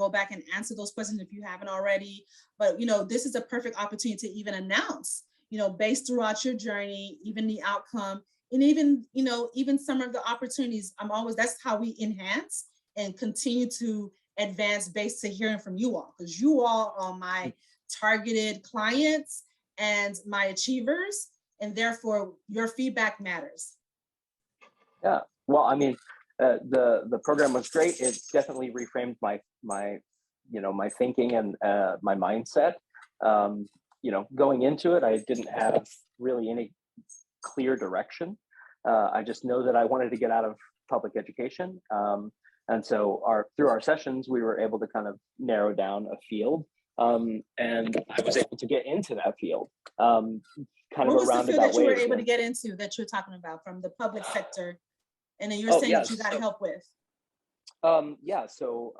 go back and answer those questions if you haven't already. But, this is a perfect opportunity to even announce, based throughout your journey, even the outcome, and even, even some of the opportunities. That's how we enhance and continue to advance based to hearing from you all, because you all are my targeted clients and my achievers, and therefore your feedback matters. Yeah, well, I mean, the program was great. It definitely reframed my thinking and my mindset. Going into it, I didn't have really any clear direction. I just know that I wanted to get out of public education. And so through our sessions, we were able to kind of narrow down a field. And I was able to get into that field. Kind what of was a the field roundabout that you way. were able to get into that you're talking about from the public sector? And then you're saying that you got help with. So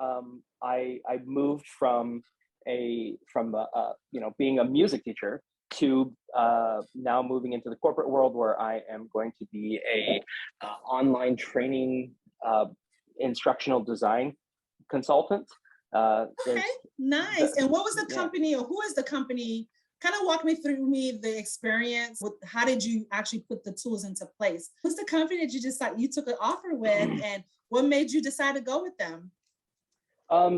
I moved from being a music teacher to now moving into the corporate world, where I am going to be a online training instructional design consultant. Okay, nice. And what was the company, or who is the company? Kind of walk me through the experience. How did you actually put the tools into place? What's the company that you took an offer with, and what made you decide to go with them?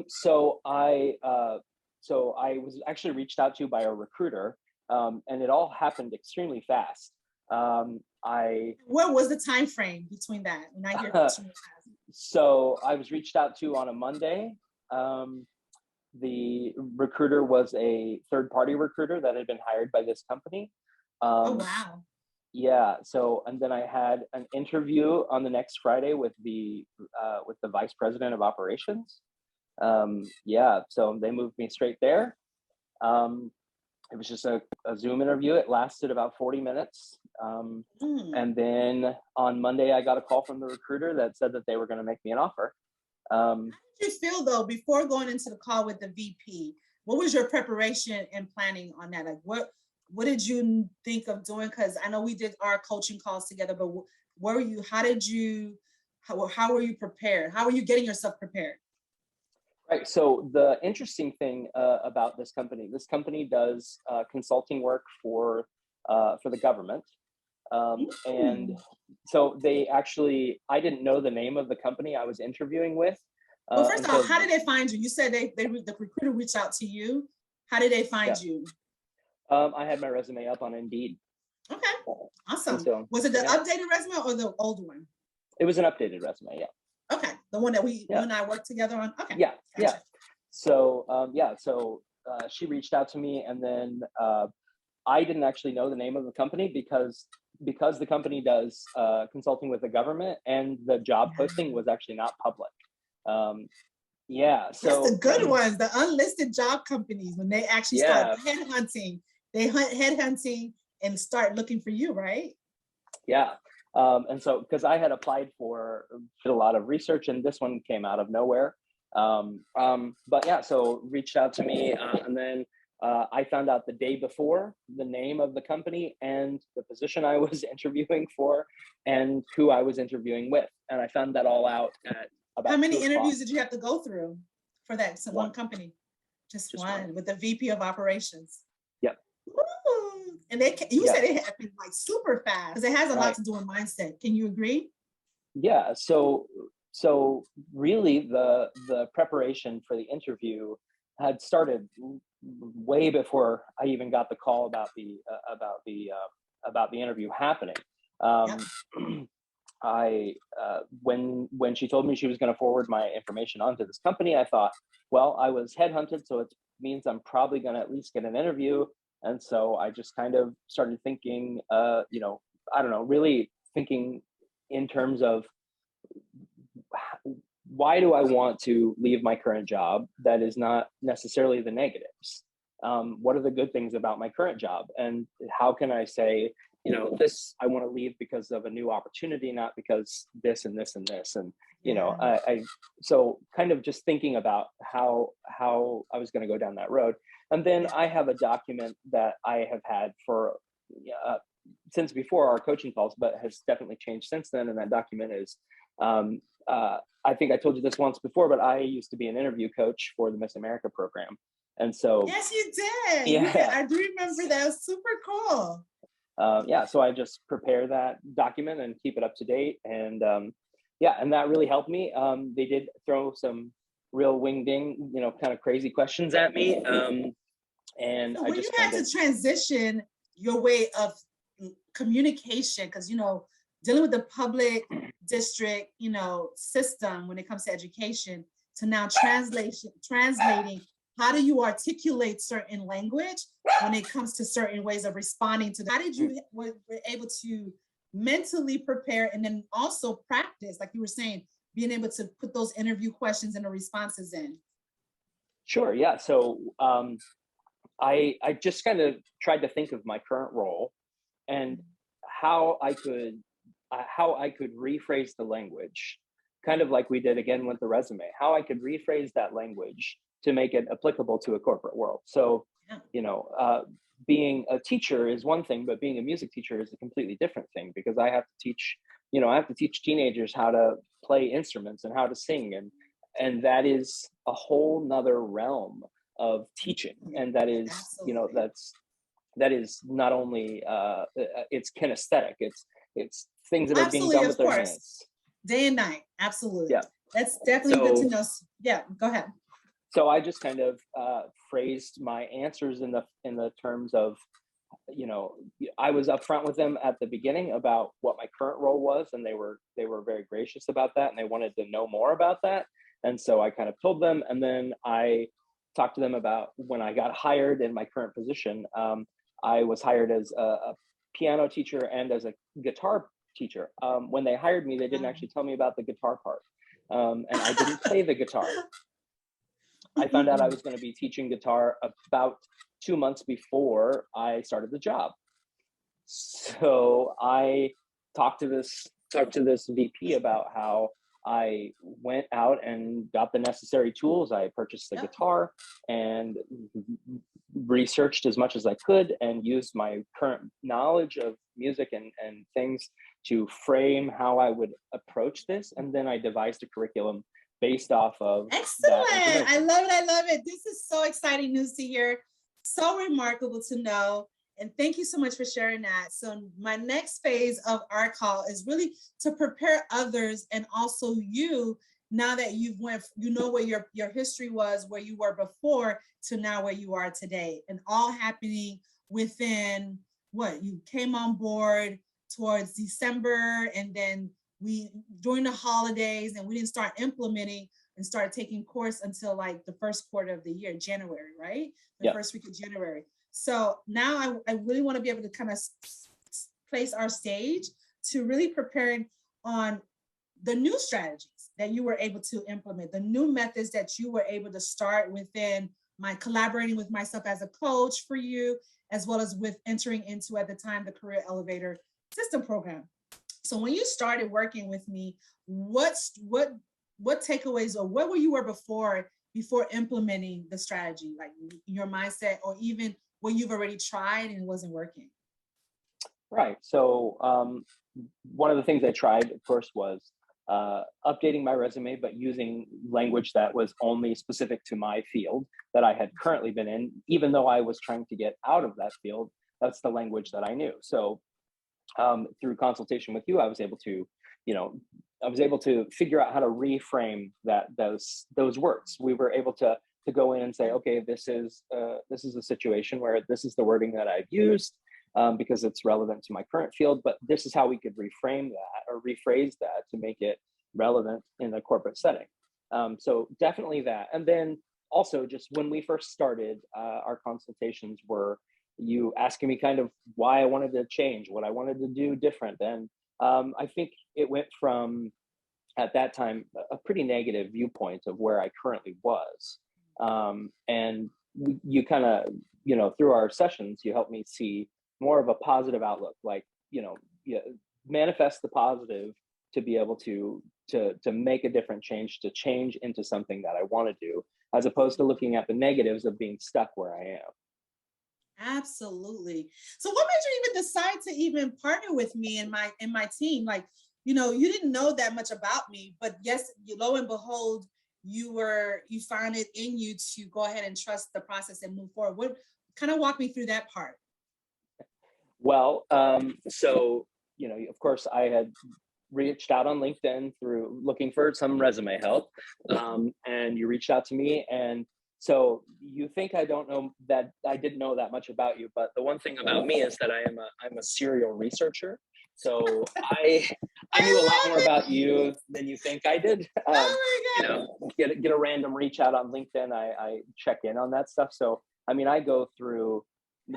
So I was actually reached out to by a recruiter, and it all happened extremely fast. What was the time frame between that? When I hear so I was reached out to on a Monday. The recruiter was a third-party recruiter that had been hired by this company. Oh, wow. Yeah. So, and then I had an interview on the next Friday with the vice president of operations. So they moved me straight there. It was just a Zoom interview. It lasted about 40 minutes. And then on Monday, I got a call from the recruiter that said that they were going to make me an offer. How did you feel, though, before going into the call with the VP? What was your preparation and planning on that? Like, what did you think of doing? Because I know we did our coaching calls together, but how were you prepared? How were you getting yourself prepared? Right. So the interesting thing about this company does consulting work for the government. And so I didn't know the name of the company I was interviewing with. Well, first of all, how did they find you? You said the recruiter reached out to you. How did they find you? I had my resume up on Indeed. Okay, awesome. So, was it the updated resume or the old one? It was an updated resume, yeah. Okay, the one that you and I worked together on? Okay. Yeah, gotcha. So, she reached out to me, and then I didn't actually know the name of the company because the company does consulting with the government, and the job posting was actually not public. So that's the good ones, the unlisted job companies, when they actually start headhunting, they hunt headhunting and start looking for you, right? Yeah. And so, because I had applied did a lot of research, and this one came out of nowhere. So reached out to me, and then I found out the day before the name of the company and the position I was interviewing for and who I was interviewing with. And I found that all out at about How many interviews did you have to go through for that one company? Just one with the VP of operations. Yep. Ooh. And you said it happened like super fast, because it has a lot to do with mindset. Can you agree? Yeah. So really the preparation for the interview had started way before I even got the call about the interview happening. When she told me she was going to forward my information onto this company, I thought, well, I was headhunted, so it means I'm probably going to at least get an interview. And so I just kind of started thinking, really thinking in terms of, why do I want to leave my current job? That is not necessarily the negatives. What are the good things about my current job? And how can I say, I want to leave because of a new opportunity, not because this and this and this. And, so kind of just thinking about how I was going to go down that road. And then I have a document that I have had for since before our coaching calls, but has definitely changed since then. And that document is I think I told you this once before, but I used to be an interview coach for the Miss America program. And so, Yes, you did. yeah, I do remember that. It was super cool. yeah, so I just prepare that document and keep it up to date. And yeah, and that really helped me. They did throw some real wing ding, kind of crazy questions at me. And So I when you just had to transition your way of communication, because dealing with the public district, system when it comes to education, to now translating, how do you articulate certain language when it comes to certain ways of responding to that? How did you were able to mentally prepare and then also practice, like you were saying, being able to put those interview questions and the responses in? Sure, yeah. So I just kind of tried to think of my current role and how I could rephrase the language, kind of like we did again with the resume, how I could rephrase that language to make it applicable to a corporate world. So, being a teacher is one thing, but being a music teacher is a completely different thing, because I have to teach, teenagers how to play instruments and how to sing, and that is a whole nother realm of teaching, and that is, Absolutely. that is not only it's kinesthetic, it's things that are being Absolutely, done of with their course. hands. Day and night. Absolutely. Yeah. That's definitely good to So know. Yeah, go ahead. so I just kind of phrased my answers in the terms of, I was upfront with them at the beginning about what my current role was, and they were very gracious about that, and they wanted to know more about that. And so I kind of told them, and then I talked to them about when I got hired in my current position. I was hired as a piano teacher and as a guitar teacher. When they hired me, they didn't actually tell me about the guitar part, and I didn't play the guitar. I found out I was going to be teaching guitar about 2 months before I started the job. So I talked to this VP about how I went out and got the necessary tools. I purchased the guitar and researched as much as I could and used my current knowledge of music and things to frame how I would approach this. And then I devised a curriculum based off of Excellent. that. I love it. I love it. This is so exciting news to hear. So remarkable to know. And thank you so much for sharing that. So my next phase of our call is really to prepare others, and also you, now that you've went, where your history was, where you were before to now where you are today, and all happening within what you came on board towards December, and then during the holidays, and we didn't start implementing and start taking course until like the first quarter of the year, January, right? The first week of January. So now I really want to be able to kind of place our stage to really preparing on the new strategies that you were able to implement, the new methods that you were able to start within my collaborating with myself as a coach for you, as well as with entering into, at the time, the Career Elevator System program. So when you started working with me, what takeaways, or what were you were before implementing the strategy, like your mindset, or even what you've already tried and it wasn't working? Right. So one of the things I tried, of course, was updating my resume, but using language that was only specific to my field that I had currently been in, even though I was trying to get out of that field. That's the language that I knew. So through consultation with you, I was able to, figure out how to reframe those words. We were able to go in and say, okay, this is a situation where this is the wording that I've used because it's relevant to my current field, but this is how we could reframe that or rephrase that to make it relevant in the corporate setting. So definitely that. And then also, just when we first started, our consultations were you asking me kind of why I wanted to change, what I wanted to do different. And I think it went from, at that time, a pretty negative viewpoint of where I currently was. And you kind of, through our sessions, you helped me see more of a positive outlook, like, manifest the positive to be able to make a different change, to change into something that I want to do, as opposed to looking at the negatives of being stuck where I am. Absolutely. So what made you even decide to even partner with me and my team? Like, you didn't know that much about me, but yes, lo and behold, you found it in you to go ahead and trust the process and move forward. What kind of walk me through that part? Well, so, of course, I had reached out on LinkedIn through looking for some resume help, and you reached out to me. And so you think I don't know that I didn't know that much about you, but the one thing about me is that I'm a serial researcher. So I knew a lot more about you than you think I did. Oh my God. Get a random reach out on LinkedIn. I check in on that stuff. So I mean, I go through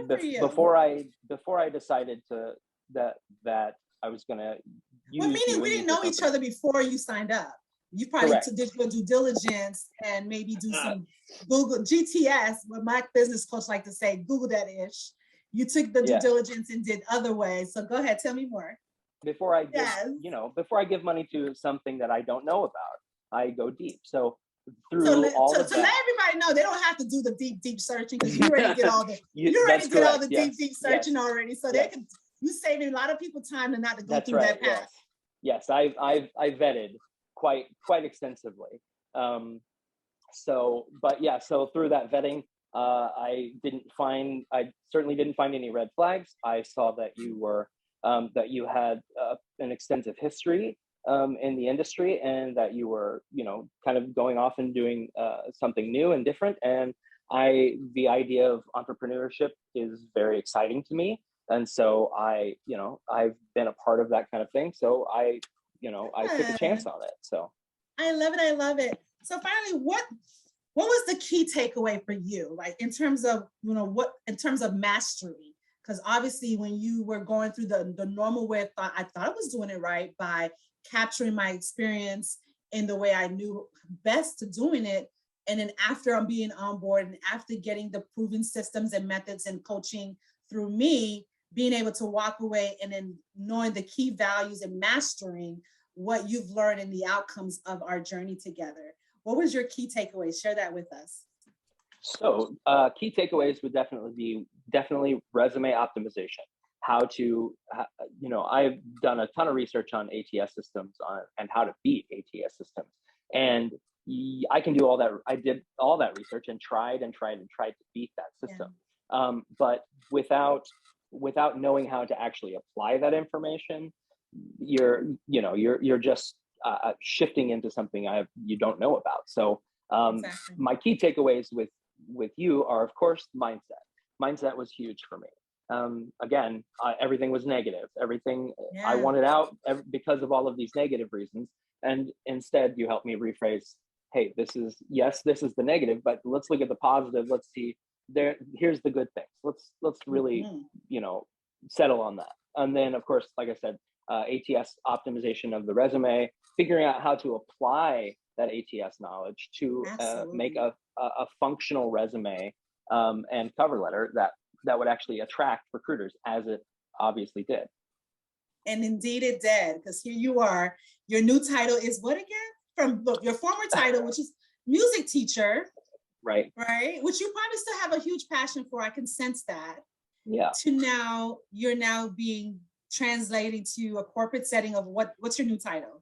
before I decided that I was going to Well, use meaning you we and didn't use the know each company. other before you signed up. You probably Correct. did your due diligence and maybe do some Google GTS, what my business coach like to say, Google that ish. You took the due Yes. diligence and did other ways. So go ahead, tell me more. Before I give, Yes. before I give money to something that I don't know about, I go deep. So through So, all to of let that, everybody know, they don't have to do the deep searching because you already did all the that's correct. Yes. deep searching already. So they Yes. can, you saving a lot of people time to not to go That's through right. that path. Yes. I vetted quite extensively. So through that vetting, I certainly didn't find any red flags. I saw that that you had an extensive history in the industry, and that you were, kind of going off and doing something new and different. And the idea of entrepreneurship is very exciting to me. And so I've been a part of that kind of thing. So I took a chance on it. So I love it. I love it. So finally, what was the key takeaway for you? Like in terms of, in terms of mastery? Because obviously when you were going through the normal way, I thought I was doing it right by capturing my experience in the way I knew best to doing it. And then after I'm being on board and after getting the proven systems and methods and coaching through me, being able to walk away and then knowing the key values and mastering what you've learned and the outcomes of our journey together. What was your key takeaway? Share that with us. So key takeaways would definitely resume optimization. How to, I've done a ton of research on ATS systems and how to beat ATS systems. And I can do all that. I did all that research and tried to beat that system. Yeah. But without knowing how to actually apply that information, you're just shifting into something you don't know about. So exactly. My key takeaways with you are, of course, mindset. Mindset was huge for me. Again, everything was negative. Everything I wanted out because of all of these negative reasons. And instead you helped me rephrase, hey, this is the negative, but let's look at the positive. Let's see here's the good things. Let's really, settle on that. And then of course, like I said, ATS optimization of the resume, figuring out how to apply that ATS knowledge to make a functional resume and cover letter that would actually attract recruiters, as it obviously did. And indeed it did, because here you are. Your new title is what again? From your former title, which is music teacher. Right. Which you probably still have a huge passion for. I can sense that. Yeah. To you're now being translating to a corporate setting of what's your new title?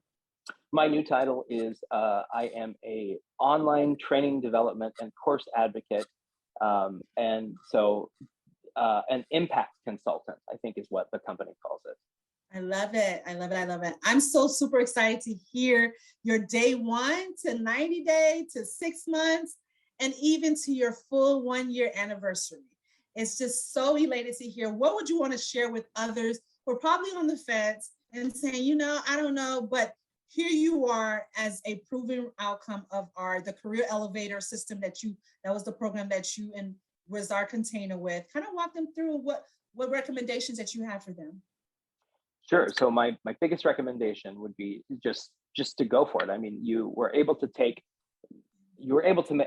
My new title is I am a online training development and course advocate. And so an impact consultant, I think, is what the company calls it. I love it. I love it. I love it. I'm so super excited to hear your day 1 to 90 day to 6 months and even to your full 1-year anniversary. It's just so elated to hear. What would you want to share with others who are probably on the fence and saying, I don't know, but here you are as a proven outcome of the career elevator system that was the program that you and was our container with. Kind of walk them through what recommendations that you have for them. Sure. So my biggest recommendation would be just to go for it. I mean, you were able to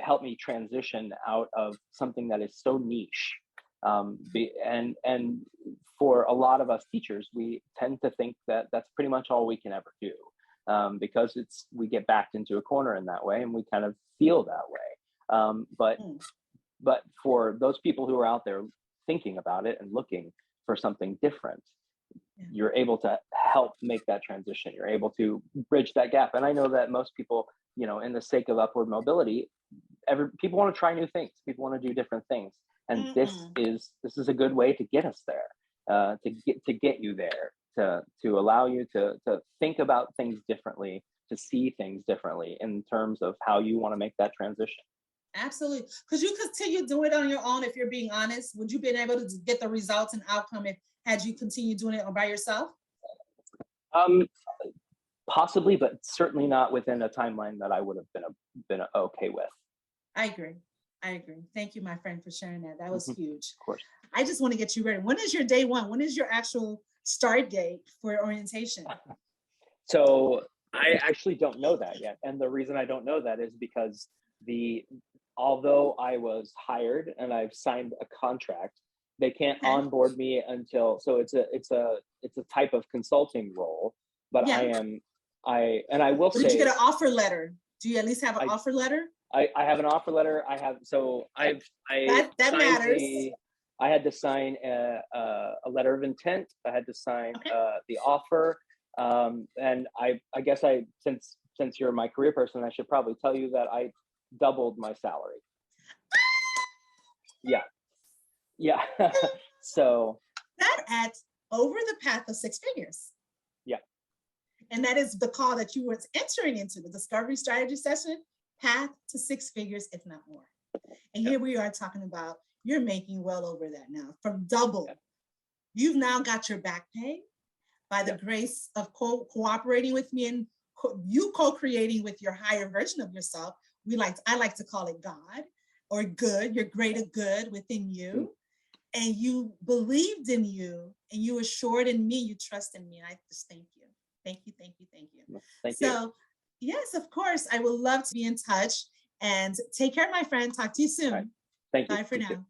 help me transition out of something that is so niche. And for a lot of us teachers, we tend to think that that's pretty much all we can ever do, because we get backed into a corner in that way, and we kind of feel that way. But for those people who are out there thinking about it and looking for something different, you're able to help make that transition. You're able to bridge that gap. And I know that most people, in the sake of upward mobility, people want to try new things. People want to do different things. And this is a good way to get us there, to get you there, to allow you to think about things differently, to see things differently in terms of how you want to make that transition. Absolutely. Could you continue doing it on your own if you're being honest? Would you been able to get the results and outcome had you continued doing it by yourself? Possibly, but certainly not within a timeline that I would have been okay with. I agree. Thank you, my friend, for sharing that. That was huge. Of course. I just want to get you ready. When is your day one? When is your actual start date for orientation? So I actually don't know that yet. And the reason I don't know that is because although I was hired and I've signed a contract, they can't onboard me until, so it's a type of consulting role, but I will say. Did you get an offer letter? Do you at least have an offer letter? I have an offer letter. That matters. I had to sign a letter of intent. I had to sign the offer. And I guess since you're my career person, I should probably tell you that I doubled my salary. Yeah. So that at over the path of 6 figures. Yeah. And that is the call that you were entering into, the discovery strategy session, path to 6 figures, if not more. And here we are talking about you're making well over that now, from double. Yeah. You've now got your back pay by the grace of cooperating with me and you co-creating with your higher version of yourself. I like to call it God or good, your greater good within you. And you believed in you and you assured in me, you trust in me. And I just thank you. Thank you. Thank you. So yes, of course, I would love to be in touch and take care, my friend. Talk to you soon. Right. Thank you. Bye for now.